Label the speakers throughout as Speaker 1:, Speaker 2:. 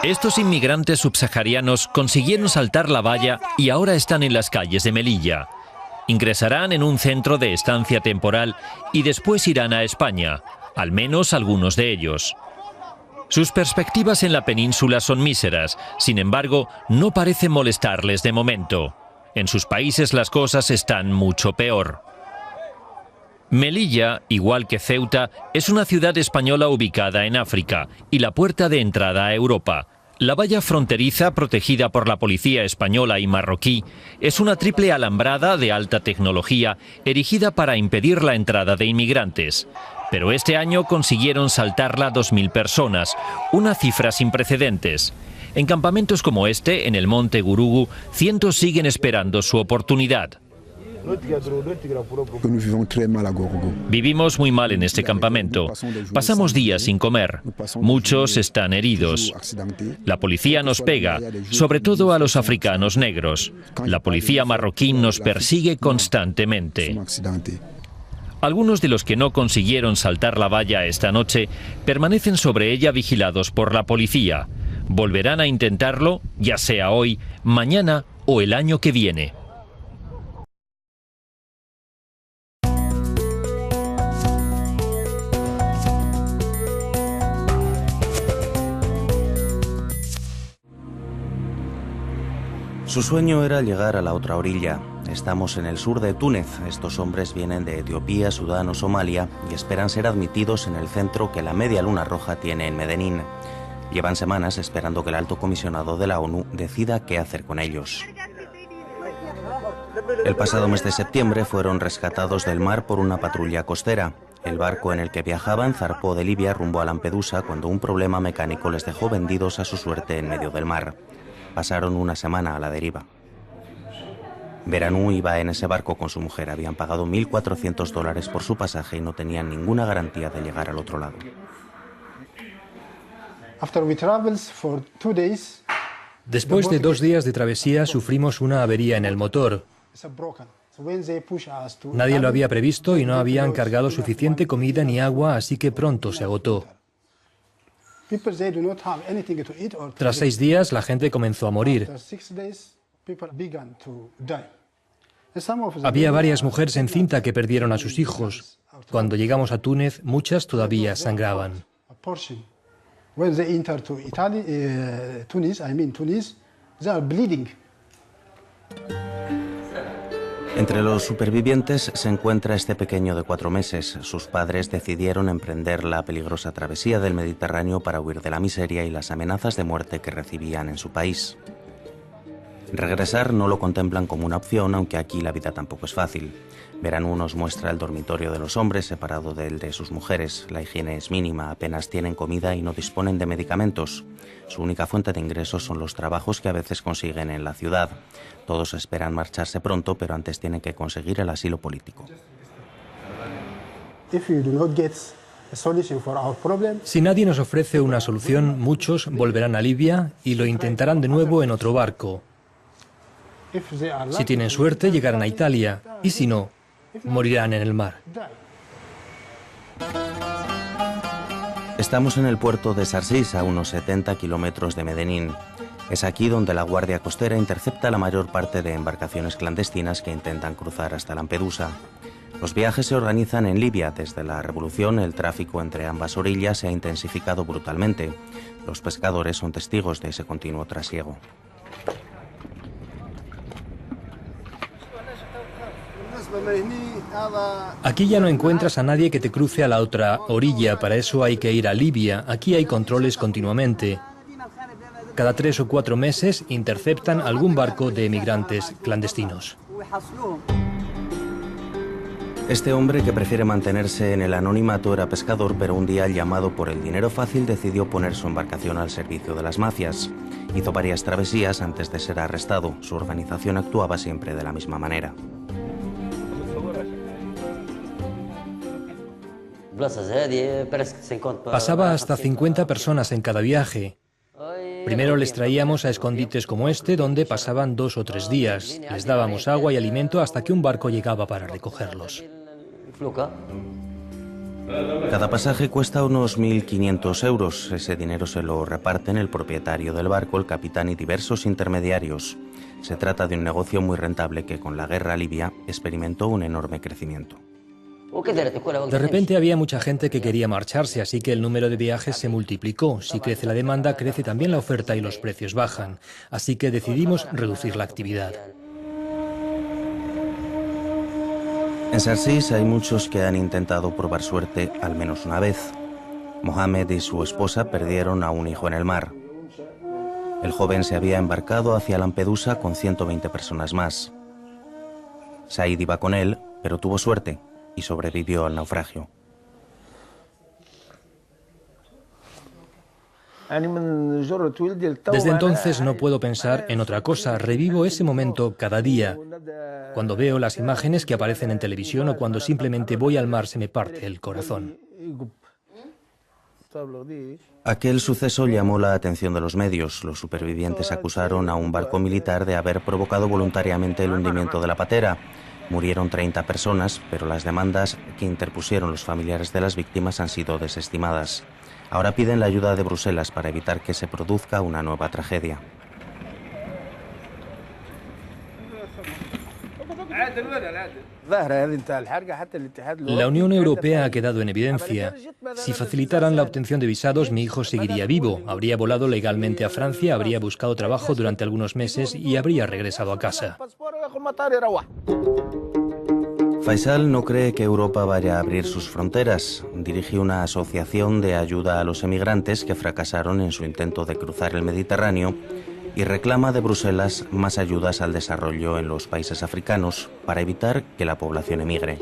Speaker 1: Estos inmigrantes subsaharianos consiguieron saltar la valla y ahora están en las calles de Melilla. Ingresarán en un centro de estancia temporal y después irán a España, al menos algunos de ellos. Sus perspectivas en la península son míseras, sin embargo, no parece molestarles de momento. En sus países las cosas están mucho peor. Melilla, igual que Ceuta, es una ciudad española ubicada en África y la puerta de entrada a Europa. La valla fronteriza, protegida por la policía española y marroquí, es una triple alambrada de alta tecnología erigida para impedir la entrada de inmigrantes. Pero este año consiguieron saltarla 2.000 personas, una cifra sin precedentes. En campamentos como este, en el monte Gurugú, cientos siguen esperando su oportunidad. Vivimos muy mal en este campamento. Pasamos días sin comer. Muchos están heridos. La policía nos pega, sobre todo a los africanos negros. La policía marroquí nos persigue constantemente. Algunos de los que no consiguieron saltar la valla esta noche permanecen sobre ella vigilados por la policía. Volverán a intentarlo, ya sea hoy, mañana o el año que viene.
Speaker 2: Su sueño era llegar a la otra orilla. Estamos en el sur de Túnez. Estos hombres vienen de Etiopía, Sudán o Somalia y esperan ser admitidos en el centro que la Media Luna Roja tiene en Medellín. Llevan semanas esperando que el alto comisionado de la ONU decida qué hacer con ellos. El pasado mes de septiembre fueron rescatados del mar por una patrulla costera. El barco en el que viajaban zarpó de Libia rumbo a Lampedusa cuando un problema mecánico les dejó vendidos a su suerte en medio del mar. Pasaron una semana a la deriva. Beranú iba en ese barco con su mujer. Habían pagado $1.400 por su pasaje y no tenían ninguna garantía de llegar al otro lado.
Speaker 3: Después de 2 días de travesía sufrimos una avería en el motor. Nadie lo había previsto y no habían cargado suficiente comida ni agua, así que pronto se agotó. Tras 6 días, la gente comenzó a morir. Había varias mujeres en cinta que perdieron a sus hijos. Cuando llegamos a Túnez, muchas todavía sangraban.
Speaker 2: Entre los supervivientes se encuentra este pequeño de 4 meses. Sus padres decidieron emprender la peligrosa travesía del Mediterráneo para huir de la miseria y las amenazas de muerte que recibían en su país. Regresar no lo contemplan como una opción, aunque aquí la vida tampoco es fácil. Beranú nos muestra el dormitorio de los hombres separado del de sus mujeres. La higiene es mínima, apenas tienen comida y no disponen de medicamentos. Su única fuente de ingresos son los trabajos que a veces consiguen en la ciudad. Todos esperan marcharse pronto, pero antes tienen que conseguir el asilo político.
Speaker 3: Si nadie nos ofrece una solución, muchos volverán a Libia y lo intentarán de nuevo en otro barco. Si tienen suerte, llegarán a Italia, y si no, morirán en el mar.
Speaker 2: Estamos en el puerto de Sarsís, a unos 70 kilómetros de Medellín. Es aquí donde la Guardia Costera intercepta la mayor parte de embarcaciones clandestinas que intentan cruzar hasta Lampedusa. Los viajes se organizan en Libia. Desde la revolución, el tráfico entre ambas orillas se ha intensificado brutalmente. Los pescadores son testigos de ese continuo trasiego.
Speaker 3: Aquí ya no encuentras a nadie que te cruce a la otra orilla, para eso hay que ir a Libia. Aquí hay controles continuamente. Cada 3 o 4 meses interceptan algún barco de emigrantes clandestinos.
Speaker 2: Este hombre, que prefiere mantenerse en el anonimato, era pescador, pero un día, llamado por el dinero fácil, decidió poner su embarcación al servicio de las mafias. Hizo varias travesías antes de ser arrestado. Su organización actuaba siempre de la misma manera.
Speaker 3: Pasaba hasta 50 personas en cada viaje. Primero les traíamos a escondites como este, donde pasaban 2 o 3 días. Les dábamos agua y alimento hasta que un barco llegaba para recogerlos.
Speaker 2: Cada pasaje cuesta unos 1.500 euros. Ese dinero se lo reparten el propietario del barco, el capitán y diversos intermediarios. Se trata de un negocio muy rentable que con la guerra libia experimentó un enorme crecimiento.
Speaker 3: De repente había mucha gente que quería marcharse, así que el número de viajes se multiplicó. Si crece la demanda, crece también la oferta y los precios bajan. Así que decidimos reducir la actividad.
Speaker 2: En Sarsís hay muchos que han intentado probar suerte al menos una vez. Mohamed y su esposa perdieron a un hijo en el mar. El joven se había embarcado hacia Lampedusa con 120 personas más. Said iba con él, pero tuvo suerte y sobrevivió al naufragio.
Speaker 3: Desde entonces no puedo pensar en otra cosa. Revivo ese momento cada día. Cuando veo las imágenes que aparecen en televisión o cuando simplemente voy al mar se me parte el corazón.
Speaker 2: Aquel suceso llamó la atención de los medios. Los supervivientes acusaron a un barco militar de haber provocado voluntariamente el hundimiento de la patera. Murieron 30 personas, pero las demandas que interpusieron los familiares de las víctimas han sido desestimadas. Ahora piden la ayuda de Bruselas para evitar que se produzca una nueva tragedia.
Speaker 3: La Unión Europea ha quedado en evidencia. Si facilitaran la obtención de visados, mi hijo seguiría vivo. Habría volado legalmente a Francia, habría buscado trabajo durante algunos meses y habría regresado a casa.
Speaker 2: Faisal no cree que Europa vaya a abrir sus fronteras. Dirige una asociación de ayuda a los emigrantes que fracasaron en su intento de cruzar el Mediterráneo y reclama de Bruselas más ayudas al desarrollo en los países africanos para evitar que la población emigre.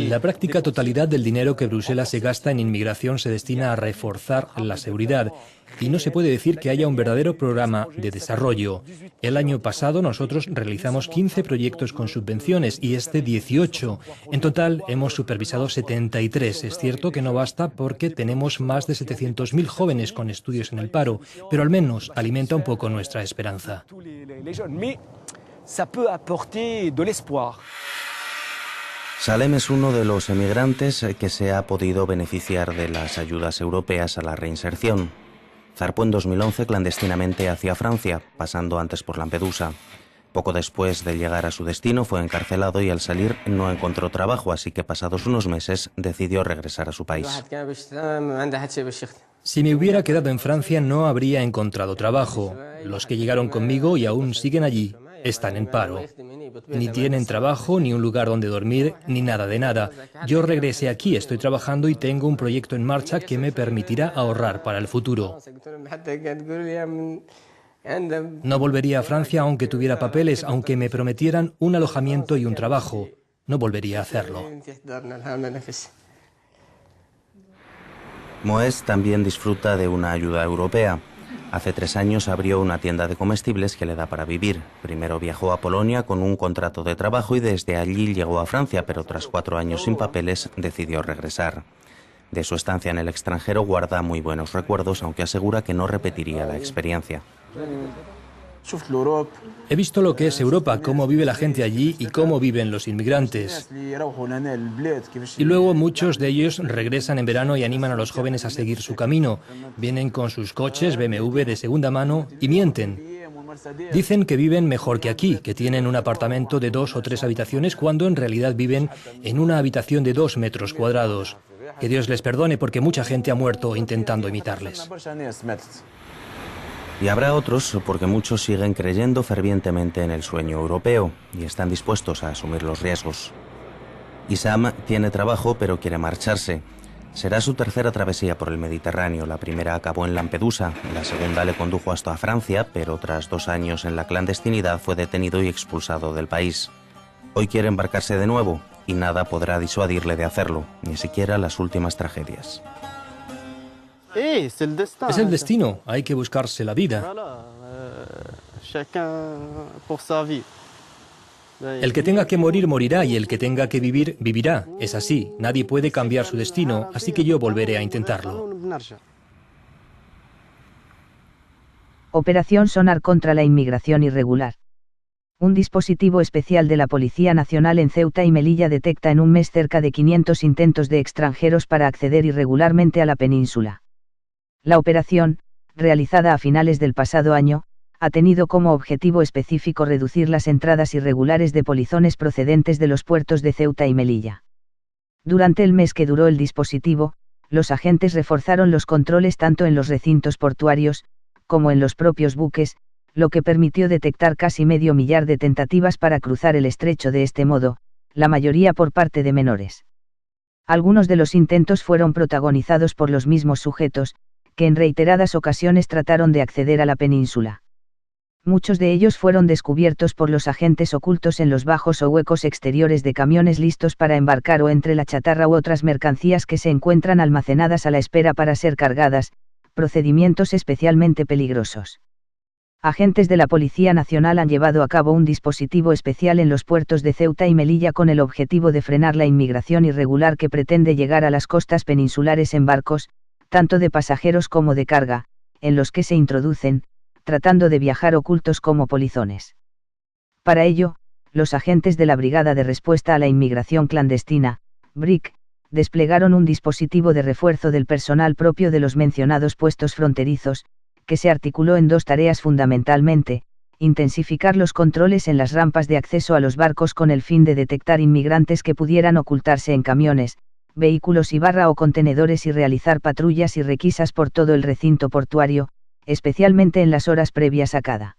Speaker 3: La práctica totalidad del dinero que Bruselas se gasta en inmigración se destina a reforzar la seguridad y no se puede decir que haya un verdadero programa de desarrollo. El año pasado nosotros realizamos 15 proyectos con subvenciones y este 18. En total hemos supervisado 73. Es cierto que no basta porque tenemos más de 700.000 jóvenes con estudios en el paro, pero al menos alimenta un poco nuestra esperanza.
Speaker 2: Salem es uno de los emigrantes que se ha podido beneficiar de las ayudas europeas a la reinserción. Zarpó en 2011 clandestinamente hacia Francia, pasando antes por Lampedusa. Poco después de llegar a su destino fue encarcelado y al salir no encontró trabajo, así que pasados unos meses decidió regresar a su país.
Speaker 3: Si me hubiera quedado en Francia no habría encontrado trabajo. Los que llegaron conmigo y aún siguen allí están en paro. Ni tienen trabajo, ni un lugar donde dormir, ni nada de nada. Yo regresé aquí, estoy trabajando y tengo un proyecto en marcha que me permitirá ahorrar para el futuro. No volvería a Francia aunque tuviera papeles, aunque me prometieran un alojamiento y un trabajo. No volvería a hacerlo.
Speaker 2: Moés también disfruta de una ayuda europea. Hace 3 años abrió una tienda de comestibles que le da para vivir. Primero viajó a Polonia con un contrato de trabajo y desde allí llegó a Francia, pero tras 4 años sin papeles decidió regresar. De su estancia en el extranjero guarda muy buenos recuerdos, aunque asegura que no repetiría la experiencia.
Speaker 3: He visto lo que es Europa, cómo vive la gente allí y cómo viven los inmigrantes. Y luego muchos de ellos regresan en verano y animan a los jóvenes a seguir su camino. Vienen con sus coches BMW de segunda mano y mienten. Dicen que viven mejor que aquí, que tienen un apartamento de 2 o 3 habitaciones cuando en realidad viven en una habitación de 2 metros cuadrados. Que Dios les perdone porque mucha gente ha muerto intentando imitarles.
Speaker 2: Y habrá otros porque muchos siguen creyendo fervientemente en el sueño europeo y están dispuestos a asumir los riesgos. Issam tiene trabajo pero quiere marcharse. Será su tercera travesía por el Mediterráneo. La primera acabó en Lampedusa, la segunda le condujo hasta Francia, pero tras 2 años en la clandestinidad fue detenido y expulsado del país. Hoy quiere embarcarse de nuevo y nada podrá disuadirle de hacerlo, ni siquiera las últimas tragedias.
Speaker 3: Es el destino, hay que buscarse la vida. El que tenga que morir, morirá, y el que tenga que vivir, vivirá. Es así, nadie puede cambiar su destino, así que yo volveré a intentarlo.
Speaker 4: Operación Sonar contra la inmigración irregular. Un dispositivo especial de la Policía Nacional en Ceuta y Melilla detecta en un mes cerca de 500 intentos de extranjeros para acceder irregularmente a la península. La operación, realizada a finales del pasado año, ha tenido como objetivo específico reducir las entradas irregulares de polizones procedentes de los puertos de Ceuta y Melilla. Durante el mes que duró el dispositivo, los agentes reforzaron los controles tanto en los recintos portuarios, como en los propios buques, lo que permitió detectar casi 500 millar de tentativas para cruzar el estrecho de este modo, la mayoría por parte de menores. Algunos de los intentos fueron protagonizados por los mismos sujetos, que en reiteradas ocasiones trataron de acceder a la península. Muchos de ellos fueron descubiertos por los agentes ocultos en los bajos o huecos exteriores de camiones listos para embarcar o entre la chatarra u otras mercancías que se encuentran almacenadas a la espera para ser cargadas, procedimientos especialmente peligrosos. Agentes de la Policía Nacional han llevado a cabo un dispositivo especial en los puertos de Ceuta y Melilla con el objetivo de frenar la inmigración irregular que pretende llegar a las costas peninsulares en barcos, tanto de pasajeros como de carga, en los que se introducen, tratando de viajar ocultos como polizones. Para ello, los agentes de la Brigada de Respuesta a la Inmigración Clandestina, BRIC, desplegaron un dispositivo de refuerzo del personal propio de los mencionados puestos fronterizos, que se articuló en dos tareas fundamentalmente: intensificar los controles en las rampas de acceso a los barcos con el fin de detectar inmigrantes que pudieran ocultarse en camiones, vehículos o contenedores y realizar patrullas y requisas por todo el recinto portuario, especialmente en las horas previas a cada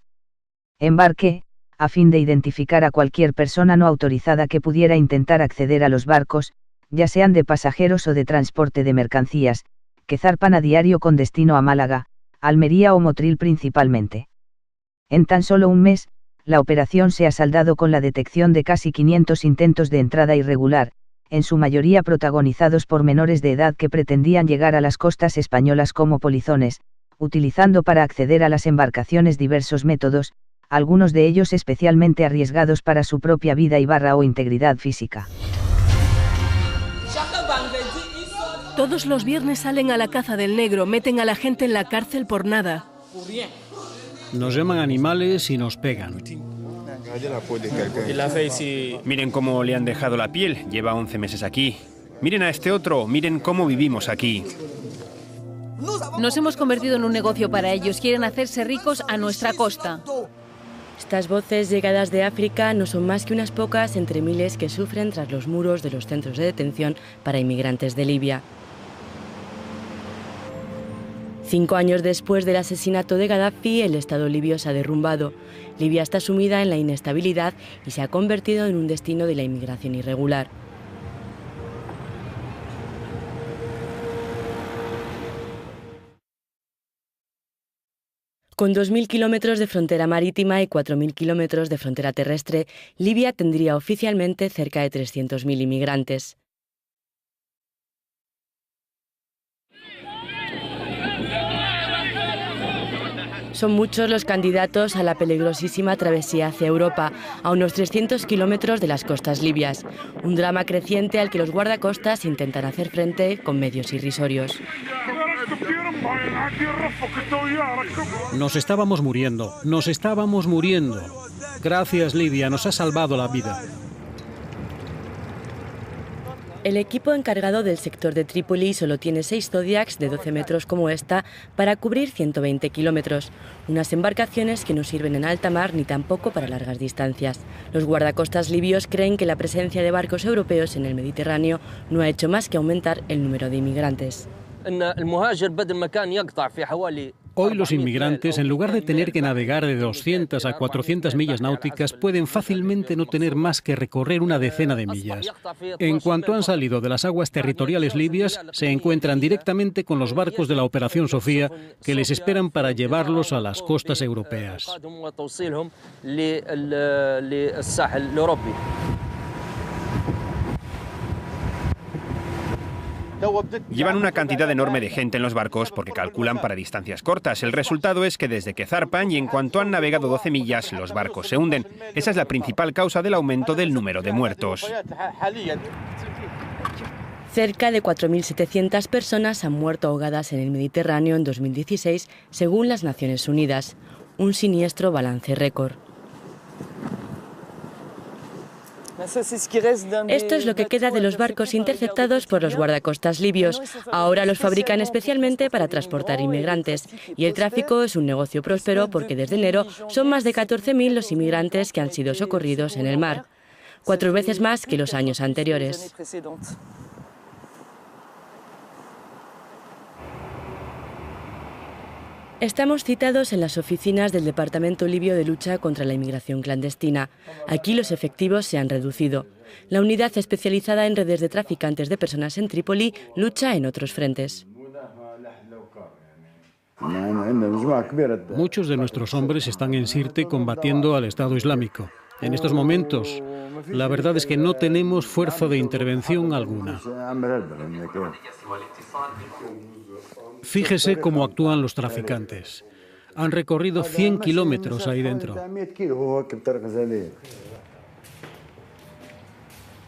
Speaker 4: embarque, a fin de identificar a cualquier persona no autorizada que pudiera intentar acceder a los barcos, ya sean de pasajeros o de transporte de mercancías, que zarpan a diario con destino a Málaga, Almería o Motril principalmente. En tan solo un mes, la operación se ha saldado con la detección de casi 500 intentos de entrada irregular, en su mayoría protagonizados por menores de edad que pretendían llegar a las costas españolas como polizones, utilizando para acceder a las embarcaciones diversos métodos, algunos de ellos especialmente arriesgados para su propia vida o integridad física.
Speaker 5: Todos los viernes salen a la caza del negro, meten a la gente en la cárcel por nada.
Speaker 6: Nos llaman animales y nos pegan.
Speaker 7: Miren cómo le han dejado la piel, lleva 11 meses aquí. Miren a este otro, miren cómo vivimos aquí.
Speaker 8: Nos hemos convertido en un negocio para ellos, quieren hacerse ricos a nuestra costa.
Speaker 9: Estas voces llegadas de África no son más que unas pocas entre miles que sufren tras los muros de los centros de detención para inmigrantes de Libia. 5 años después del asesinato de Gaddafi, el Estado libio se ha derrumbado. Libia está sumida en la inestabilidad y se ha convertido en un destino de la inmigración irregular. Con 2.000 kilómetros de frontera marítima y 4.000 kilómetros de frontera terrestre, Libia tendría oficialmente cerca de 300.000 inmigrantes. Son muchos los candidatos a la peligrosísima travesía hacia Europa, a unos 300 kilómetros de las costas libias. Un drama creciente al que los guardacostas intentan hacer frente con medios irrisorios.
Speaker 6: Nos estábamos muriendo. Gracias, Libia, nos ha salvado la vida.
Speaker 9: El equipo encargado del sector de Trípoli solo tiene 6 Zodiacs de 12 metros como esta para cubrir 120 kilómetros, unas embarcaciones que no sirven en alta mar ni tampoco para largas distancias. Los guardacostas libios creen que la presencia de barcos europeos en el Mediterráneo no ha hecho más que aumentar el número de inmigrantes.
Speaker 6: Hoy los inmigrantes, en lugar de tener que navegar de 200 a 400 millas náuticas, pueden fácilmente no tener más que recorrer una decena de millas. En cuanto han salido de las aguas territoriales libias, se encuentran directamente con los barcos de la Operación Sofía, que les esperan para llevarlos a las costas europeas.
Speaker 7: Llevan una cantidad enorme de gente en los barcos porque calculan para distancias cortas. El resultado es que desde que zarpan y en cuanto han navegado 12 millas, los barcos se hunden. Esa es la principal causa del aumento del número de muertos.
Speaker 9: Cerca de 4.700 personas han muerto ahogadas en el Mediterráneo en 2016, según las Naciones Unidas. Un siniestro balance récord. Esto es lo que queda de los barcos interceptados por los guardacostas libios. Ahora los fabrican especialmente para transportar inmigrantes. Y el tráfico es un negocio próspero porque desde enero son más de 14.000 los inmigrantes que han sido socorridos en el mar. 4 veces más que los años anteriores. Estamos citados en las oficinas del Departamento Libio de Lucha contra la Inmigración Clandestina. Aquí los efectivos se han reducido. La unidad especializada en redes de traficantes de personas en Trípoli lucha en otros frentes.
Speaker 6: Muchos de nuestros hombres están en Sirte combatiendo al Estado Islámico. En estos momentos, la verdad es que no tenemos fuerza de intervención alguna. Fíjese cómo actúan los traficantes. Han recorrido 100 kilómetros ahí dentro.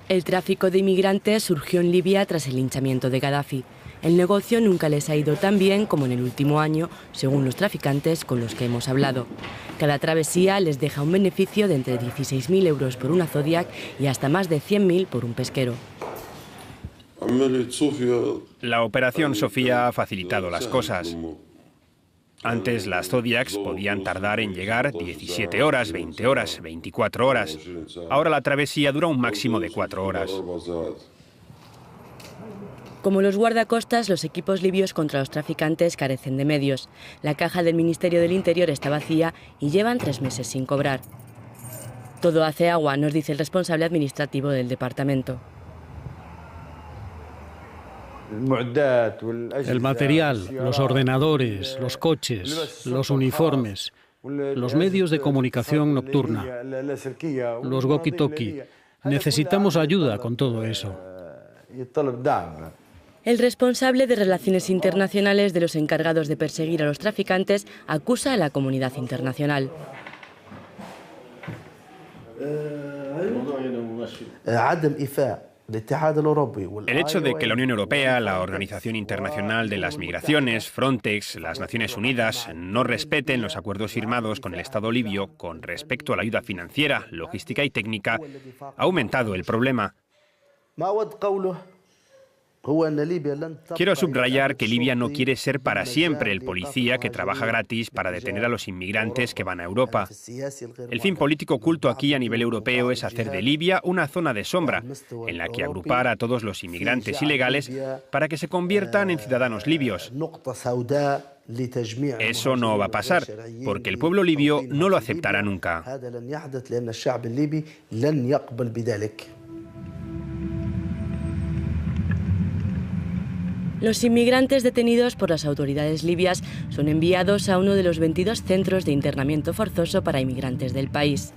Speaker 9: El tráfico de inmigrantes surgió en Libia tras el linchamiento de Gaddafi. El negocio nunca les ha ido tan bien como en el último año, según los traficantes con los que hemos hablado. Cada travesía les deja un beneficio de entre 16.000 euros por una Zodiac y hasta más de 100.000 por un pesquero.
Speaker 7: La Operación Sofía ha facilitado las cosas. Antes las Zodiacs podían tardar en llegar 17 horas, 20 horas, 24 horas. Ahora la travesía dura un máximo de 4 horas.
Speaker 9: Como los guardacostas, los equipos libios contra los traficantes carecen de medios. La caja del Ministerio del Interior está vacía y llevan 3 meses sin cobrar. Todo hace agua, nos dice el responsable administrativo del departamento.
Speaker 6: El material, los ordenadores, los coches, los uniformes, los medios de comunicación nocturna, los walkie-talkie. Necesitamos ayuda con todo eso.
Speaker 9: El responsable de Relaciones Internacionales de los encargados de perseguir a los traficantes acusa a la comunidad internacional.
Speaker 7: El hecho de que la Unión Europea, la Organización Internacional de las Migraciones, Frontex, las Naciones Unidas no respeten los acuerdos firmados con el Estado libio con respecto a la ayuda financiera, logística y técnica ha aumentado el problema. Quiero subrayar que Libia no quiere ser para siempre el policía que trabaja gratis para detener a los inmigrantes que van a Europa. El fin político oculto aquí a nivel europeo es hacer de Libia una zona de sombra, en la que agrupar a todos los inmigrantes ilegales para que se conviertan en ciudadanos libios. Eso no va a pasar, porque el pueblo libio no lo aceptará nunca.
Speaker 9: Los inmigrantes detenidos por las autoridades libias son enviados a uno de los 22 centros de internamiento forzoso para inmigrantes del país.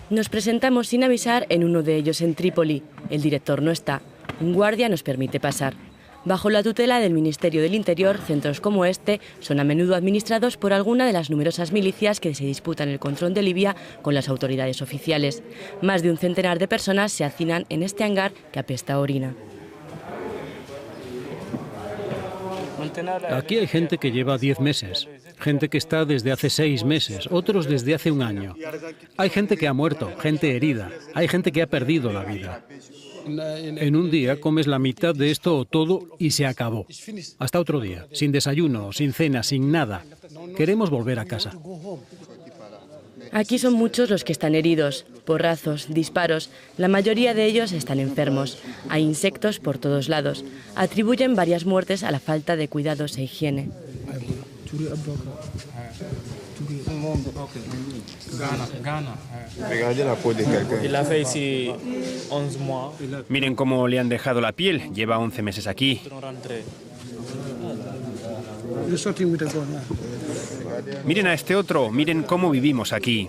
Speaker 9: Nos presentamos sin avisar en uno de ellos en Trípoli. El director no está. Un guardia nos permite pasar. Bajo la tutela del Ministerio del Interior, centros como este son a menudo administrados por alguna de las numerosas milicias que se disputan el control de Libia con las autoridades oficiales. Más de un centenar de personas se hacinan en este hangar que apesta a orina.
Speaker 6: Aquí hay gente que lleva 10 meses, gente que está desde hace 6 meses, otros desde hace un año. Hay gente que ha muerto, gente herida, hay gente que ha perdido la vida. En un día comes la mitad de esto o todo y se acabó. Hasta otro día, sin desayuno, sin cena, sin nada. Queremos volver a casa.
Speaker 9: Aquí son muchos los que están heridos, porrazos, disparos. La mayoría de ellos están enfermos. Hay insectos por todos lados. Atribuyen varias muertes a la falta de cuidados e higiene.
Speaker 7: Miren cómo le han dejado la piel. Lleva 11 meses aquí. Miren a este otro. Miren cómo vivimos aquí.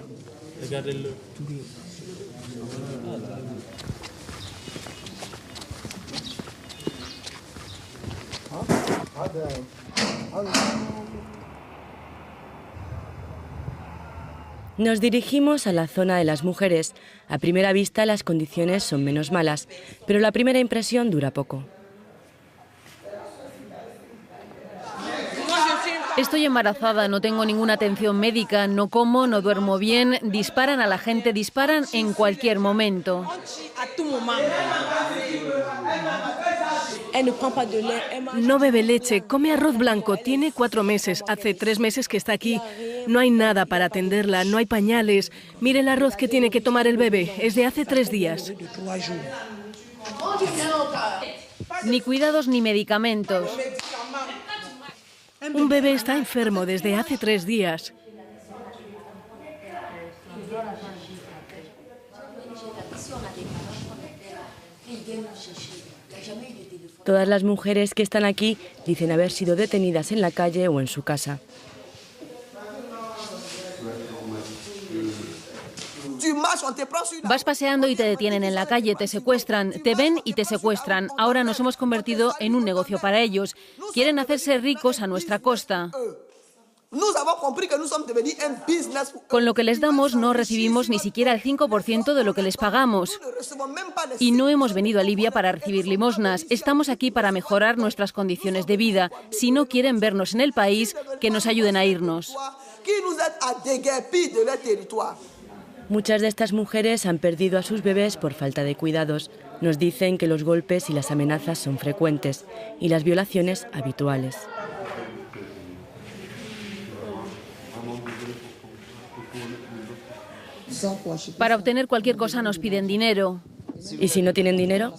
Speaker 9: Nos dirigimos a la zona de las mujeres. A primera vista las condiciones son menos malas, pero la primera impresión dura poco.
Speaker 8: Estoy embarazada, no tengo ninguna atención médica, no como, no duermo bien, disparan a la gente, disparan en cualquier momento.
Speaker 5: No bebe leche, come arroz blanco, tiene 4 meses, hace 3 meses que está aquí. No hay nada para atenderla, no hay pañales. Mire el arroz que tiene que tomar el bebé, es de hace 3 días.
Speaker 8: Ni cuidados ni medicamentos.
Speaker 5: Un bebé está enfermo desde hace 3 días.
Speaker 9: Todas las mujeres que están aquí dicen haber sido detenidas en la calle o en su casa.
Speaker 8: Vas paseando y te detienen en la calle, te secuestran, te ven y te secuestran. Ahora nos hemos convertido en un negocio para ellos. Quieren hacerse ricos a nuestra costa. Con lo que les damos no recibimos ni siquiera el 5% de lo que les pagamos. Y no hemos venido a Libia para recibir limosnas. Estamos aquí para mejorar nuestras condiciones de vida. Si no quieren vernos en el país, que nos ayuden a irnos.
Speaker 9: Muchas de estas mujeres han perdido a sus bebés por falta de cuidados. Nos dicen que los golpes y las amenazas son frecuentes y las violaciones habituales.
Speaker 8: Para obtener cualquier cosa nos piden dinero.
Speaker 9: ¿Y si no tienen dinero?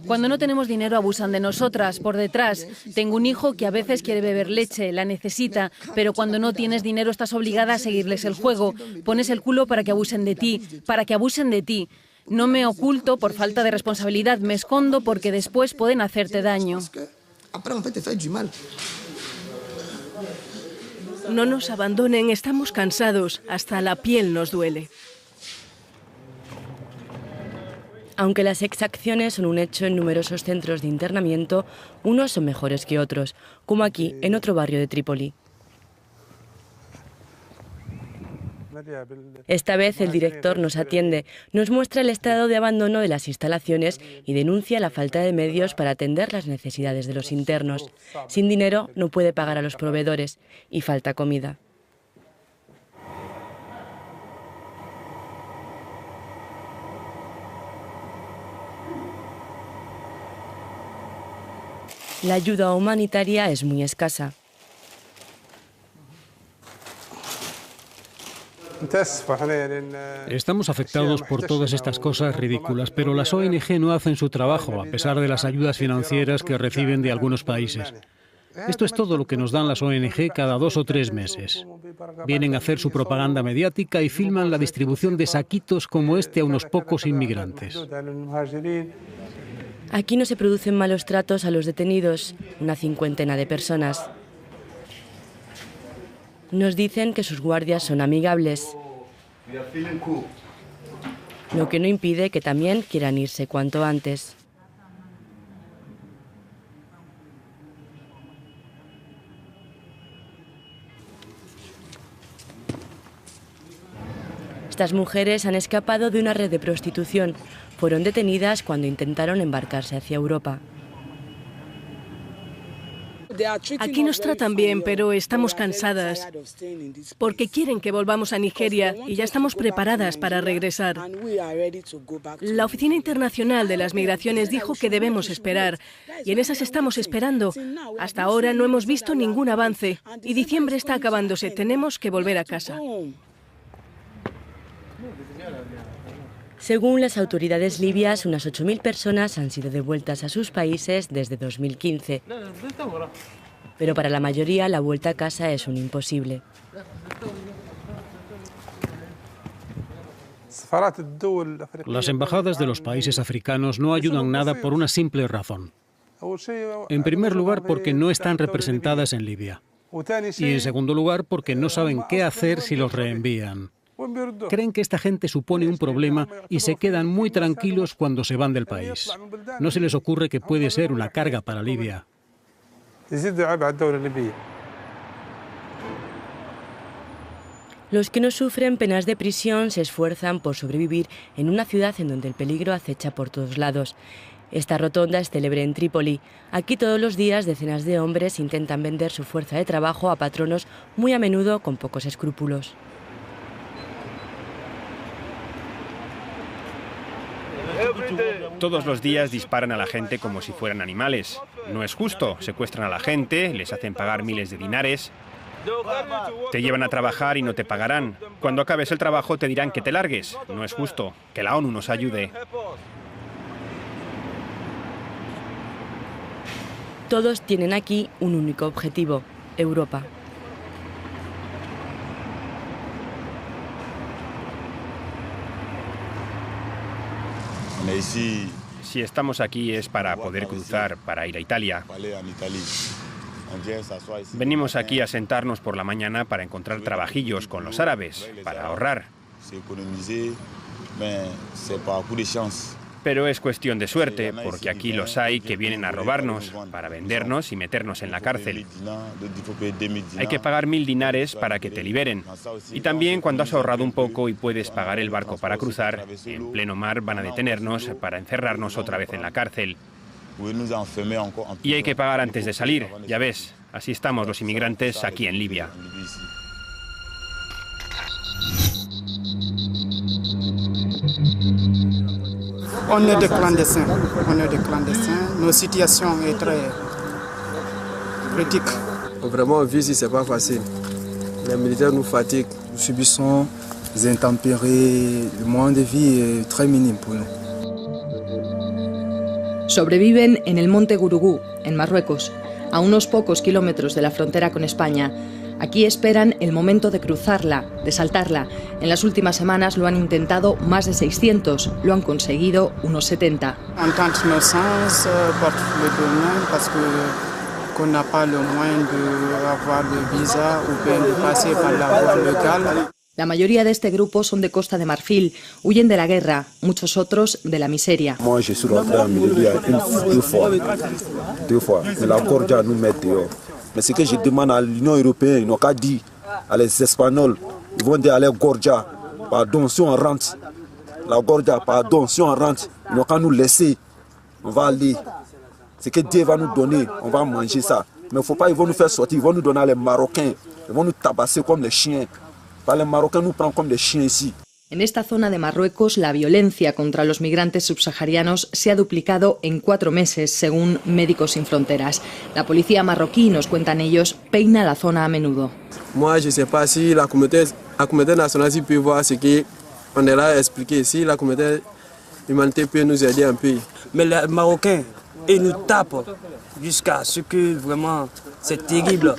Speaker 8: Cuando no tenemos dinero abusan de nosotras, por detrás. Tengo un hijo que a veces quiere beber leche, la necesita, pero cuando no tienes dinero estás obligada a seguirles el juego. Pones el culo para que abusen de ti, para que abusen de ti. No me oculto por falta de responsabilidad, me escondo porque después pueden hacerte daño.
Speaker 5: No nos abandonen, estamos cansados, hasta la piel nos duele.
Speaker 9: Aunque las exacciones son un hecho en numerosos centros de internamiento, unos son mejores que otros, como aquí, en otro barrio de Trípoli. Esta vez el director nos atiende, nos muestra el estado de abandono de las instalaciones y denuncia la falta de medios para atender las necesidades de los internos. Sin dinero no puede pagar a los proveedores y falta comida. La ayuda humanitaria es muy escasa.
Speaker 6: Estamos afectados por todas estas cosas ridículas, pero las ONG no hacen su trabajo, a pesar de las ayudas financieras que reciben de algunos países. Esto es todo lo que nos dan las ONG cada 2 o 3 meses. Vienen a hacer su propaganda mediática y filman la distribución de saquitos como este a unos pocos inmigrantes.
Speaker 9: Aquí no se producen malos tratos a los detenidos, una 50 de personas. Nos dicen que sus guardias son amigables, lo que no impide que también quieran irse cuanto antes. Estas mujeres han escapado de una red de prostitución. Fueron detenidas cuando intentaron embarcarse hacia Europa.
Speaker 5: Aquí nos tratan bien, pero estamos cansadas porque quieren que volvamos a Nigeria y ya estamos preparadas para regresar. La Oficina Internacional de las Migraciones dijo que debemos esperar y en esas estamos esperando. Hasta ahora no hemos visto ningún avance y diciembre está acabándose. Tenemos que volver a casa.
Speaker 9: Según las autoridades libias, unas 8.000 personas han sido devueltas a sus países desde 2015. Pero para la mayoría la vuelta a casa es un imposible.
Speaker 6: Las embajadas de los países africanos no ayudan nada por una simple razón. En primer lugar, porque no están representadas en Libia. Y en segundo lugar, porque no saben qué hacer si los reenvían. Creen que esta gente supone un problema y se quedan muy tranquilos cuando se van del país. No se les ocurre que puede ser una carga para Libia.
Speaker 9: Los que no sufren penas de prisión se esfuerzan por sobrevivir en una ciudad en donde el peligro acecha por todos lados. Esta rotonda es célebre en Trípoli. Aquí todos los días decenas de hombres intentan vender su fuerza de trabajo a patronos muy a menudo con pocos escrúpulos.
Speaker 7: Todos los días disparan a la gente como si fueran animales. No es justo. Secuestran a la gente, les hacen pagar miles de dinares. Te llevan a trabajar y no te pagarán. Cuando acabes el trabajo te dirán que te largues. No es justo. Que la ONU nos ayude.
Speaker 9: Todos tienen aquí un único objetivo: Europa.
Speaker 7: Si estamos aquí es para poder cruzar, para ir a Italia. Venimos aquí a sentarnos por la mañana para encontrar trabajillos con los árabes, para ahorrar. Pero es cuestión de suerte, porque aquí los hay que vienen a robarnos, para vendernos y meternos en la cárcel. Hay que pagar 1000 dinares para que te liberen. Y también cuando has ahorrado un poco y puedes pagar el barco para cruzar, en pleno mar van a detenernos para encerrarnos otra vez en la cárcel. Y hay que pagar antes de salir, ya ves, así estamos los inmigrantes aquí en Libia.
Speaker 10: On est des clandestins. Nos situations est très critique.
Speaker 11: Vraiment, vivre ici, c'est pas facile. Les militaires nous fatiguent. Nous subissons des intempéries. Le moyen de vie est très minime pour nous.
Speaker 12: Sobreviven en el monte Gurugú, en Marruecos, a unos pocos kilómetros de la frontera con España. Aquí esperan el momento de cruzarla, de saltarla. En las últimas semanas lo han intentado más de 600, lo han conseguido unos 70. La mayoría de este grupo son de Costa de Marfil, huyen de la guerra, muchos otros de la miseria.
Speaker 11: Moi, je suis rentré en Libye deux fois. Mais la Gordia nous met dehors. Mais ce que je demande à l'Union européenne, ils n'ont qu'à dire à les Espagnols, ils vont dire à la Gordia, pardon, si on rentre, la Gordia, pardon, si on rentre, ils n'ont qu'à nous laisser, on va aller. Ce que Dieu va nous donner, on va manger ça. Mais il ne faut pas, ils vont nous faire sortir, ils vont nous donner à les Marocains, ils vont nous tabasser comme les chiens. Les Marocains nous prennent comme des chiens ici.
Speaker 12: En esta zona de Marruecos, la violencia contra los migrantes subsaharianos se ha duplicado en 4 meses, según Médicos Sin Fronteras. La policía marroquí, nos cuentan ellos, peina la zona a menudo.
Speaker 11: Moi, je sais pas si la communauté nationale peut voir ce qu'on est là à expliquer. Si la communauté humanitaire peut nous aider un peu.
Speaker 10: Mais les Marocains, ils nous tapent jusqu'à ce que vraiment c'est terrible.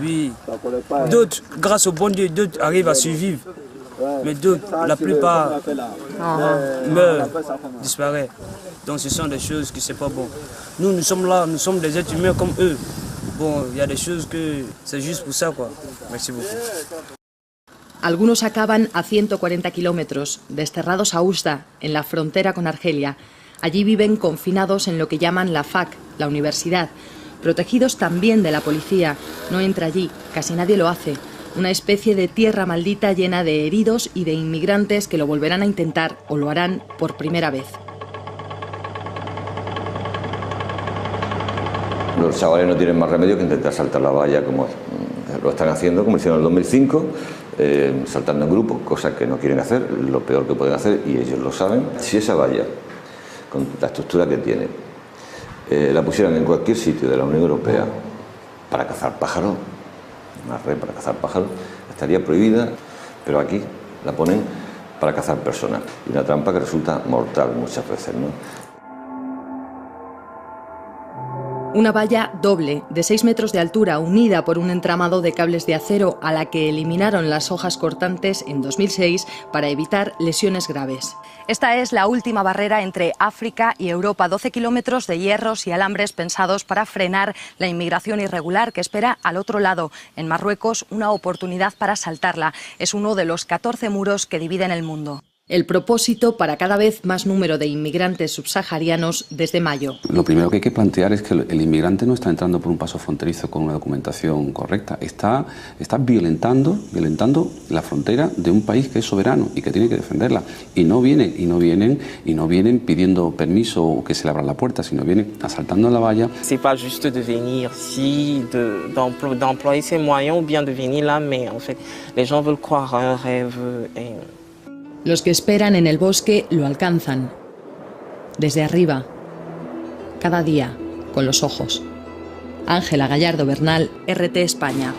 Speaker 10: Oui. D'autres, grâce au bon Dieu, d'autres arrivent à survivre. Mais d'autres, la plupart meurent, disparaissent. Donc ce sont des choses qui c'est pas bon. Nous sommes là, nous sommes des êtres humains comme eux. Bon, il y a des choses que c'est juste pour ça, quoi. Merci beaucoup.
Speaker 12: Algunos acaban a 140 kilómetros, desterrados a Oujda, en la frontera con Argelia. Allí viven confinados en lo que llaman la fac, la universidad, protegidos también de la policía. No entra allí, casi nadie lo hace. Una especie de tierra maldita llena de heridos y de inmigrantes que lo volverán a intentar o lo harán por primera vez.
Speaker 13: Los chavales no tienen más remedio que intentar saltar la valla como lo están haciendo, como hicieron en el 2005, saltando en grupo, cosa que no quieren hacer, lo peor que pueden hacer y ellos lo saben. Si esa valla, con la estructura que tiene, la pusieran en cualquier sitio de la Unión Europea para cazar pájaros, una red para cazar pájaros, estaría prohibida, pero aquí la ponen para cazar personas. Y una trampa que resulta mortal muchas veces, ¿no?
Speaker 12: Una valla doble, de 6 metros de altura, unida por un entramado de cables de acero a la que eliminaron las hojas cortantes en 2006 para evitar lesiones graves. Esta es la última barrera entre África y Europa, 12 kilómetros de hierros y alambres pensados para frenar la inmigración irregular que espera al otro lado, en Marruecos, una oportunidad para saltarla. Es uno de los 14 muros que dividen el mundo. El propósito para cada vez más número de inmigrantes subsaharianos desde mayo.
Speaker 14: Lo primero que hay que plantear es que el inmigrante no está entrando por un paso fronterizo con una documentación correcta. Está violentando la frontera de un país que es soberano y que tiene que defenderla. Y no vienen pidiendo permiso o que se le abra la puerta, sino vienen asaltando la valla.
Speaker 15: C'est pas juste de venir ici, d'employer ses moyens ou bien de venir là, mais en fait, les gens veulent croire à un rêve.
Speaker 12: Los que esperan en el bosque lo alcanzan. Desde arriba. Cada día, con los ojos. Ángela Gallardo Bernal, RT España.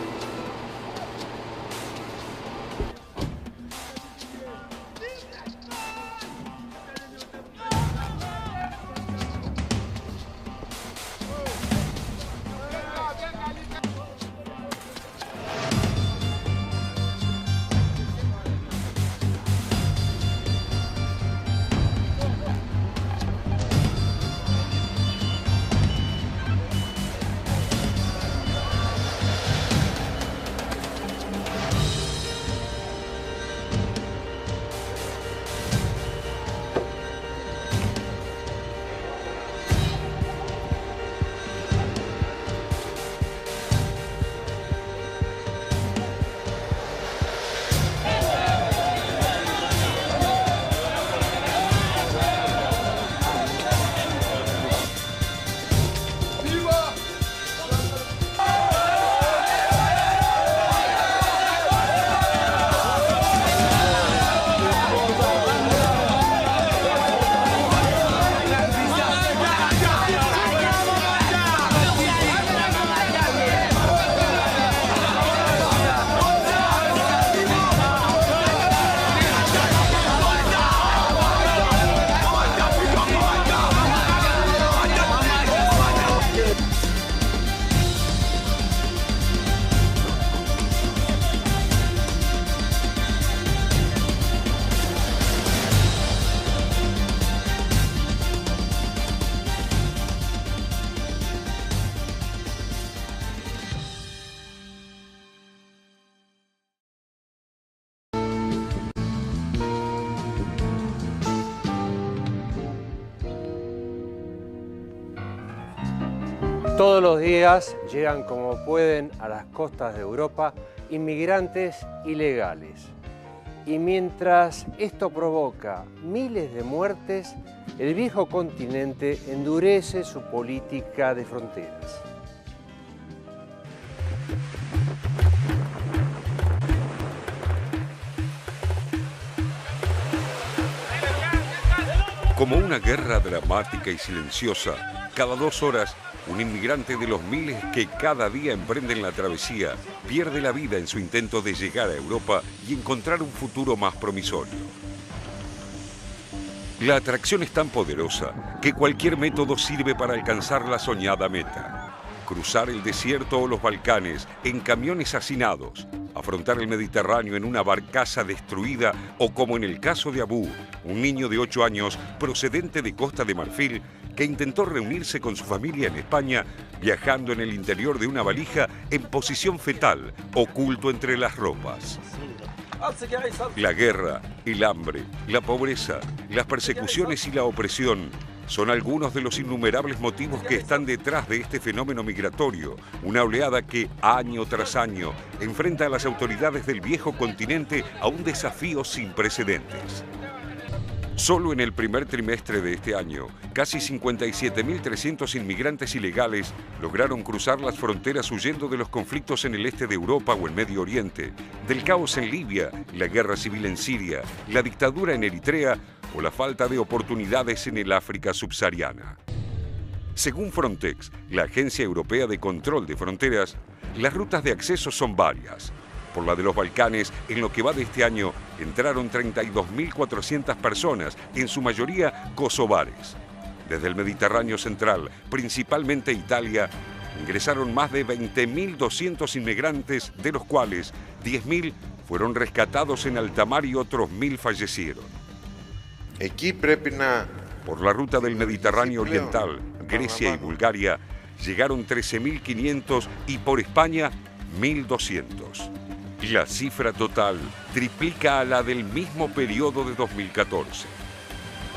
Speaker 16: Todos los días llegan como pueden a las costas de Europa inmigrantes ilegales. Y mientras esto provoca miles de muertes, el viejo continente endurece su política de fronteras.
Speaker 17: Como una guerra dramática y silenciosa, cada 2 horas, un inmigrante de los miles que cada día emprenden la travesía pierde la vida en su intento de llegar a Europa y encontrar un futuro más promisorio. La atracción es tan poderosa que cualquier método sirve para alcanzar la soñada meta. Cruzar el desierto o los Balcanes en camiones hacinados, afrontar el Mediterráneo en una barcaza destruida o, como en el caso de Abu, un niño de 8 años procedente de Costa de Marfil que intentó reunirse con su familia en España viajando en el interior de una valija en posición fetal, oculto entre las ropas. La guerra, el hambre, la pobreza, las persecuciones y la opresión son algunos de los innumerables motivos que están detrás de este fenómeno migratorio, una oleada que, año tras año, enfrenta a las autoridades del viejo continente a un desafío sin precedentes. Solo en el primer trimestre de este año, casi 57.300 inmigrantes ilegales lograron cruzar las fronteras huyendo de los conflictos en el este de Europa o el Medio Oriente, del caos en Libia, la guerra civil en Siria, la dictadura en Eritrea o la falta de oportunidades en el África subsahariana. Según Frontex, la Agencia Europea de Control de Fronteras, las rutas de acceso son varias. Por la de los Balcanes, en lo que va de este año, entraron 32.400 personas, en su mayoría kosovares. Desde el Mediterráneo central, principalmente Italia, ingresaron más de 20.200 inmigrantes, de los cuales 10.000 fueron rescatados en alta mar y otros 1.000 fallecieron. Por la ruta del Mediterráneo oriental, Grecia y Bulgaria, llegaron 13.500 y por España 1.200. La cifra total triplica a la del mismo periodo de 2014.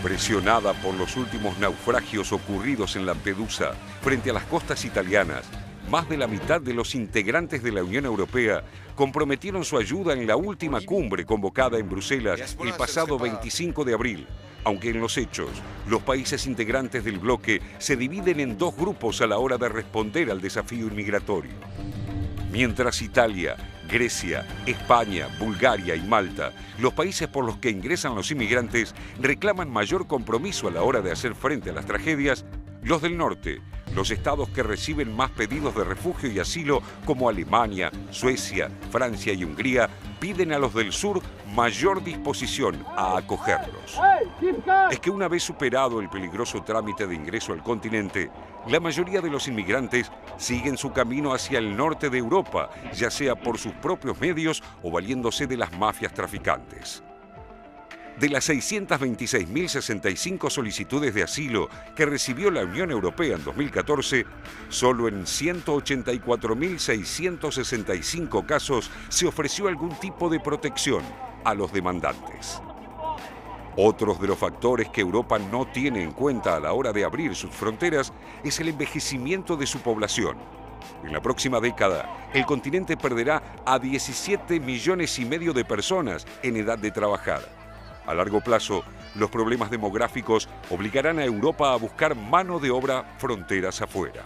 Speaker 17: Presionada por los últimos naufragios ocurridos en Lampedusa frente a las costas italianas, más de la mitad de los integrantes de la Unión Europea comprometieron su ayuda en la última cumbre convocada en Bruselas el pasado 25 de abril, aunque en los hechos los países integrantes del bloque se dividen en dos grupos a la hora de responder al desafío inmigratorio. Mientras Italia, Grecia, España, Bulgaria y Malta, los países por los que ingresan los inmigrantes, reclaman mayor compromiso a la hora de hacer frente a las tragedias, los del norte, los estados que reciben más pedidos de refugio y asilo como Alemania, Suecia, Francia y Hungría, piden a los del sur mayor disposición a acogerlos. Es que una vez superado el peligroso trámite de ingreso al continente, la mayoría de los inmigrantes siguen su camino hacia el norte de Europa, ya sea por sus propios medios o valiéndose de las mafias traficantes. De las 626.065 solicitudes de asilo que recibió la Unión Europea en 2014, solo en 184.665 casos se ofreció algún tipo de protección a los demandantes. Otros de los factores que Europa no tiene en cuenta a la hora de abrir sus fronteras es el envejecimiento de su población. En la próxima década, el continente perderá a 17,5 millones de personas en edad de trabajar. A largo plazo, los problemas demográficos obligarán a Europa a buscar mano de obra fronteras afuera.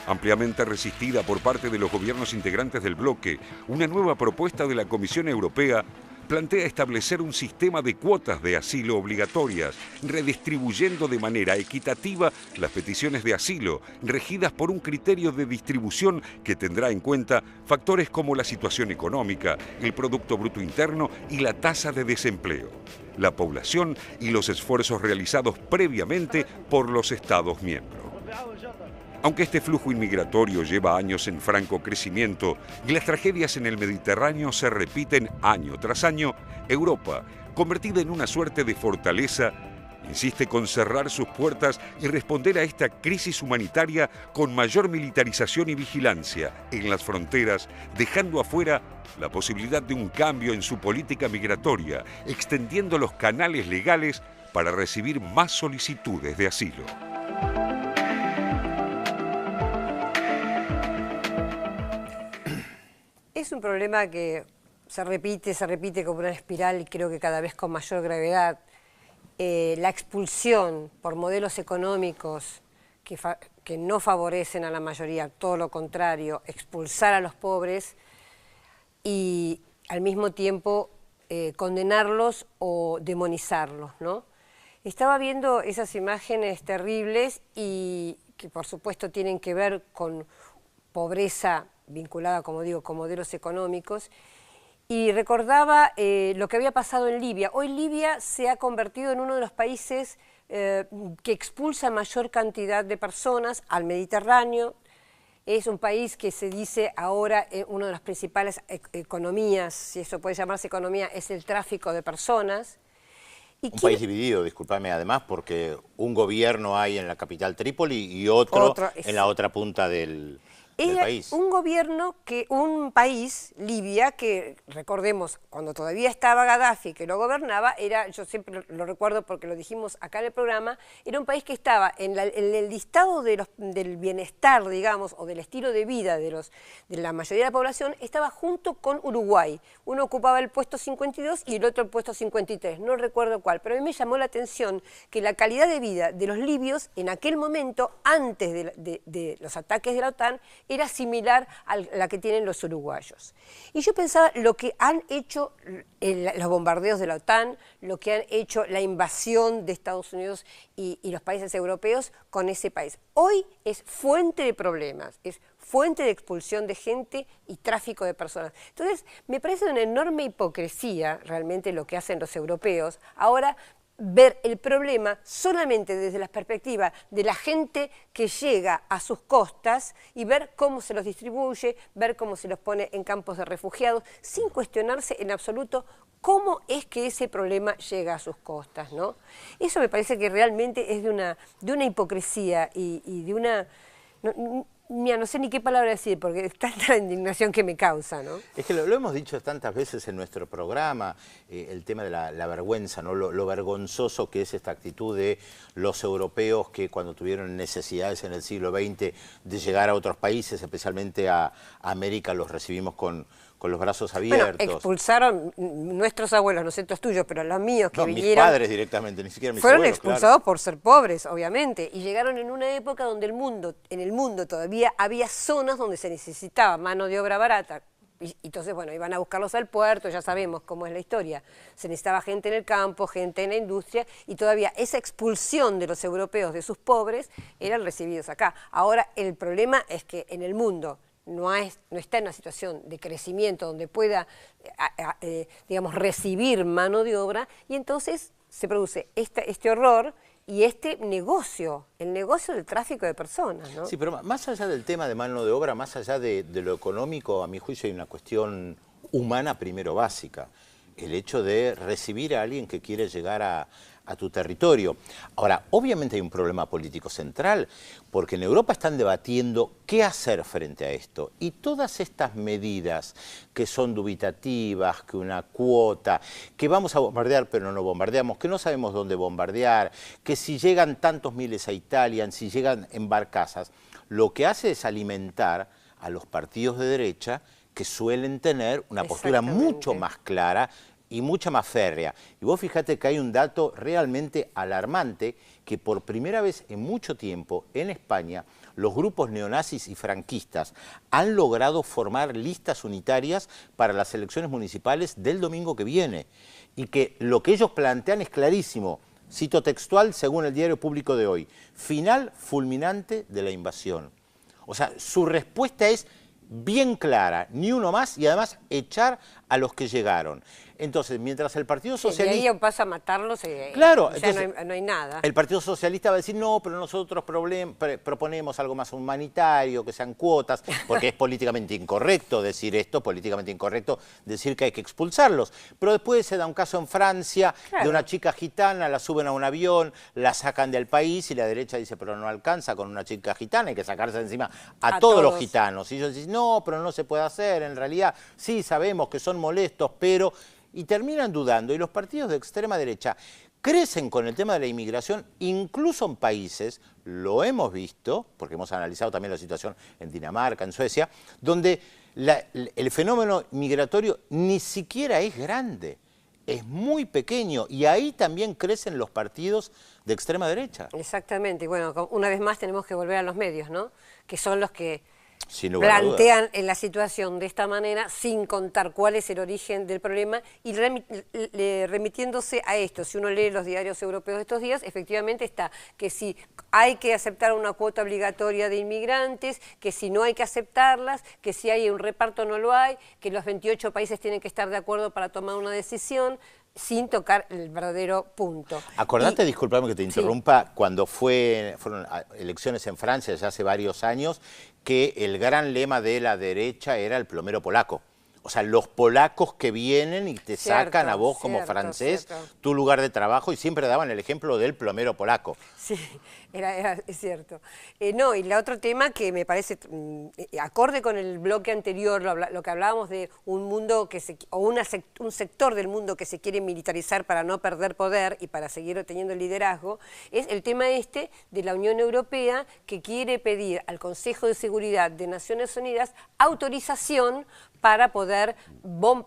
Speaker 17: Ampliamente resistida por parte de los gobiernos integrantes del bloque, una nueva propuesta de la Comisión Europea plantea establecer un sistema de cuotas de asilo obligatorias, redistribuyendo de manera equitativa las peticiones de asilo, regidas por un criterio de distribución que tendrá en cuenta factores como la situación económica, el Producto Bruto Interno y la tasa de desempleo, la población y los esfuerzos realizados previamente por los Estados miembros. Aunque este flujo inmigratorio lleva años en franco crecimiento y las tragedias en el Mediterráneo se repiten año tras año, Europa, convertida en una suerte de fortaleza, insiste con cerrar sus puertas y responder a esta crisis humanitaria con mayor militarización y vigilancia en las fronteras, dejando afuera la posibilidad de un cambio en su política migratoria, extendiendo los canales legales para recibir más solicitudes de asilo.
Speaker 18: Es un problema que se repite como una espiral y creo que cada vez con mayor gravedad. La expulsión por modelos económicos que no favorecen a la mayoría, todo lo contrario, expulsar a los pobres y al mismo tiempo condenarlos o demonizarlos, ¿no? Estaba viendo esas imágenes terribles y que por supuesto tienen que ver con pobreza vinculada, como digo, con modelos económicos, y recordaba lo que había pasado en Libia. Hoy Libia se ha convertido en uno de los países que expulsa mayor cantidad de personas al Mediterráneo. Es un país que se dice ahora una de las principales economías, si eso puede llamarse economía, es el tráfico de personas.
Speaker 19: Un país dividido, discúlpame, además, porque un gobierno hay en la capital Trípoli y otro en la otra punta del país.
Speaker 18: Un país, Libia, que recordemos, cuando todavía estaba Gaddafi, que lo gobernaba, yo siempre lo recuerdo porque lo dijimos acá en el programa, era un país que estaba en el listado del bienestar, digamos, o del estilo de vida de la mayoría de la población, estaba junto con Uruguay. Uno ocupaba el puesto 52 y el otro el puesto 53, no recuerdo cuál, pero a mí me llamó la atención que la calidad de vida de los libios en aquel momento, antes de los ataques de la OTAN, era similar a la que tienen los uruguayos. Y yo pensaba lo que han hecho los bombardeos de la OTAN, lo que han hecho la invasión de Estados Unidos y los países europeos con ese país. Hoy es fuente de problemas, es fuente de expulsión de gente y tráfico de personas. Entonces, me parece una enorme hipocresía realmente lo que hacen los europeos. Ahora, ver el problema solamente desde la perspectiva de la gente que llega a sus costas y ver cómo se los distribuye, ver cómo se los pone en campos de refugiados, sin cuestionarse en absoluto cómo es que ese problema llega a sus costas, ¿no? Eso me parece que realmente es de una hipocresía y de una... Mira, no sé ni qué palabra decir, porque es tanta la indignación que me causa, ¿no?
Speaker 19: Es que lo hemos dicho tantas veces en nuestro programa, el tema de la vergüenza, ¿no? Lo vergonzoso que es esta actitud de los europeos que cuando tuvieron necesidades en el siglo XX de llegar a otros países, especialmente a América, los recibimos con los brazos abiertos.
Speaker 18: Bueno, expulsaron nuestros abuelos, no sé los tuyos, pero los míos que vinieron...
Speaker 19: mis padres directamente, ni siquiera mis
Speaker 18: fueron
Speaker 19: abuelos,
Speaker 18: expulsados
Speaker 19: claro.
Speaker 18: por ser pobres, obviamente, y llegaron en una época donde en el mundo todavía había zonas donde se necesitaba mano de obra barata. Y entonces, bueno, iban a buscarlos al puerto, ya sabemos cómo es la historia. Se necesitaba gente en el campo, gente en la industria, y todavía esa expulsión de los europeos de sus pobres eran recibidos acá. Ahora, el problema es que en el mundo no está en una situación de crecimiento donde pueda, digamos, recibir mano de obra, y entonces se produce este horror y este negocio, el negocio del tráfico de personas, ¿no?
Speaker 19: Sí, pero más allá del tema de mano de obra, más allá de lo económico, a mi juicio hay una cuestión humana primero básica. El hecho de recibir a alguien que quiere llegar a tu territorio. Ahora, obviamente hay un problema político central, porque en Europa están debatiendo qué hacer frente a esto. Y todas estas medidas que son dubitativas, que una cuota, que vamos a bombardear pero no bombardeamos, que no sabemos dónde bombardear, que si llegan tantos miles a Italia, si llegan en barcazas, lo que hace es alimentar a los partidos de derecha que suelen tener una postura mucho más clara y mucha más férrea. Y vos fíjate que hay un dato realmente alarmante, que por primera vez en mucho tiempo en España los grupos neonazis y franquistas han logrado formar listas unitarias para las elecciones municipales del domingo que viene. Y que lo que ellos plantean es clarísimo, cito textual según el Diario Público de hoy: final fulminante de la invasión. O sea, su respuesta es bien clara, ni uno más, y además echar a los que llegaron. Entonces, mientras el Partido Socialista...
Speaker 18: Y ahí pasa a matarlos,
Speaker 19: claro,
Speaker 18: ya
Speaker 19: entonces,
Speaker 18: no hay nada.
Speaker 19: El Partido Socialista va a decir, no, pero nosotros proponemos algo más humanitario, que sean cuotas, porque es políticamente incorrecto decir esto, políticamente incorrecto decir que hay que expulsarlos. Pero después se da un caso en Francia, de una chica gitana, la suben a un avión, la sacan del país, y la derecha dice, pero no alcanza con una chica gitana, hay que sacarse encima a todos los gitanos. Y ellos dicen, no, pero no se puede hacer, en realidad sí sabemos que son molestos, pero... Y terminan dudando, y los partidos de extrema derecha crecen con el tema de la inmigración, incluso en países, lo hemos visto, porque hemos analizado también la situación en Dinamarca, en Suecia, donde el fenómeno migratorio ni siquiera es grande, es muy pequeño, y ahí también crecen los partidos de extrema derecha.
Speaker 18: Exactamente, y bueno, una vez más tenemos que volver a los medios, ¿no? Que son los que
Speaker 19: plantean
Speaker 18: en la situación de esta manera, sin contar cuál es el origen del problema, y remitiéndose a esto. Si uno lee los diarios europeos de estos días, efectivamente está que si hay que aceptar una cuota obligatoria de inmigrantes, que si no hay que aceptarlas, que si hay un reparto no lo hay, que los 28 países tienen que estar de acuerdo para tomar una decisión, sin tocar el verdadero punto.
Speaker 19: Acordate, discúlpame que te interrumpa, cuando fueron elecciones en Francia ya hace varios años, que el gran lema de la derecha era el plomero polaco. O sea, los polacos que vienen y te sacan a vos como francés tu lugar de trabajo, y siempre daban el ejemplo del plomero polaco.
Speaker 18: Sí, es cierto. No, y el otro tema que me parece acorde con el bloque anterior, lo que hablábamos de un mundo un sector del mundo que se quiere militarizar para no perder poder y para seguir teniendo el liderazgo, es el tema de la Unión Europea, que quiere pedir al Consejo de Seguridad de Naciones Unidas autorización para poder,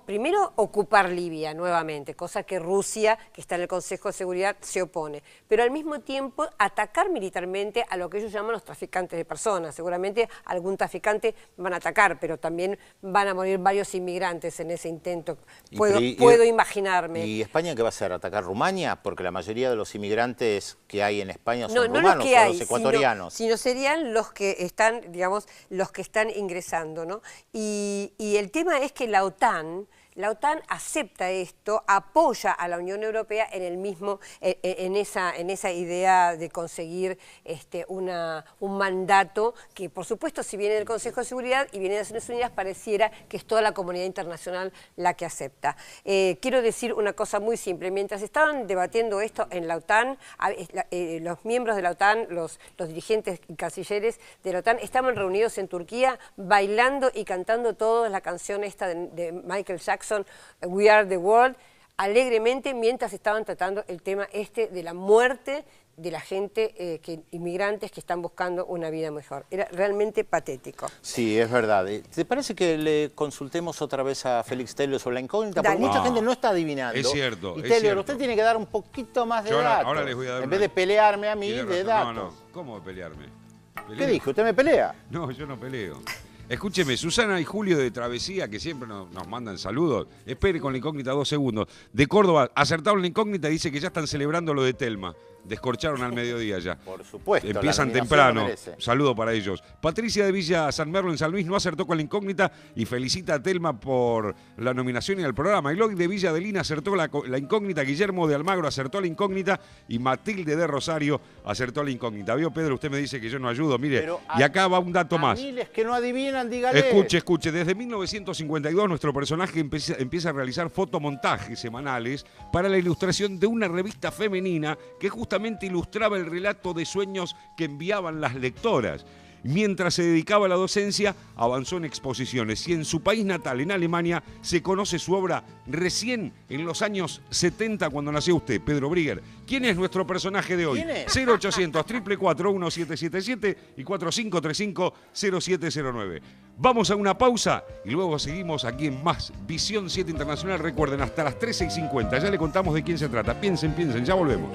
Speaker 18: primero, ocupar Libia nuevamente, cosa que Rusia, que está en el Consejo de Seguridad, se opone, pero al mismo tiempo atacar militarmente a lo que ellos llaman los traficantes de personas. Seguramente algún traficante van a atacar, pero también van a morir varios inmigrantes en ese intento, puedo imaginarme.
Speaker 19: ¿Y España qué va a hacer? ¿Atacar Rumania? Porque la mayoría de los inmigrantes que hay en España son rumanos,
Speaker 18: los que hay,
Speaker 19: los ecuatorianos.
Speaker 18: Sino serían los que están, digamos, los que están ingresando, ¿no? Y el tema es que la OTAN La OTAN acepta esto, apoya a la Unión Europea en el mismo, en esa idea de conseguir un mandato que, por supuesto, si viene del Consejo de Seguridad y viene de Naciones Unidas, pareciera que es toda la comunidad internacional la que acepta. Quiero decir una cosa muy simple. Mientras estaban debatiendo esto en la OTAN, los miembros de la OTAN, los dirigentes y cancilleres de la OTAN estaban reunidos en Turquía bailando y cantando todos la canción esta de Michael Jackson, We Are the World, alegremente, mientras estaban tratando el tema de la muerte de la gente, inmigrantes que están buscando una vida mejor. Era realmente patético.
Speaker 19: Sí, es verdad. ¿Te parece que le consultemos otra vez a Félix Taylor sobre la incógnita?
Speaker 18: Dale.
Speaker 19: Porque mucha gente no está adivinando.
Speaker 17: Es cierto,
Speaker 19: Y
Speaker 17: es
Speaker 19: Taylor,
Speaker 17: cierto.
Speaker 19: usted tiene que dar un poquito más de
Speaker 17: Yo
Speaker 19: datos.
Speaker 17: ahora les voy a dar
Speaker 19: en vez de pelearme a mí, de datos.
Speaker 17: No, ¿cómo pelearme?
Speaker 19: ¿Qué dijo? ¿Usted me pelea?
Speaker 17: No, yo no peleo. Escúcheme, Susana y Julio de Travesía, que siempre nos mandan saludos. Espere con la incógnita 2 segundos. De Córdoba, acertaron la incógnita y dice que ya están celebrando lo de Telma. Descorcharon al mediodía ya.
Speaker 19: Por supuesto.
Speaker 17: Empiezan temprano. Saludo para ellos. Patricia de Villa San Merlo en San Luis no acertó con la incógnita y felicita a Telma por la nominación y el programa. Eloy de Villa Adelina acertó la incógnita. Guillermo de Almagro acertó la incógnita y Matilde de Rosario acertó la incógnita. ¿Vio, Pedro? Usted me dice que yo no ayudo. Mire, y acá va un dato más.
Speaker 19: Miles que no adivinan, dígale.
Speaker 17: Escuche. Desde 1952 nuestro personaje empieza a realizar fotomontajes semanales para la ilustración de una revista femenina que justamente ilustraba el relato de sueños que enviaban las lectoras. Mientras se dedicaba a la docencia, avanzó en exposiciones y en su país natal, en Alemania, se conoce su obra recién en los años 70, cuando nació usted, Pedro Brigger. ¿Quién es nuestro personaje de hoy? 0800 444 1777 y 4535 0709. Vamos a una pausa y luego seguimos aquí en más Visión 7 Internacional. Recuerden, hasta las 13:50. Ya le contamos de quién se trata. Piensen, ya volvemos.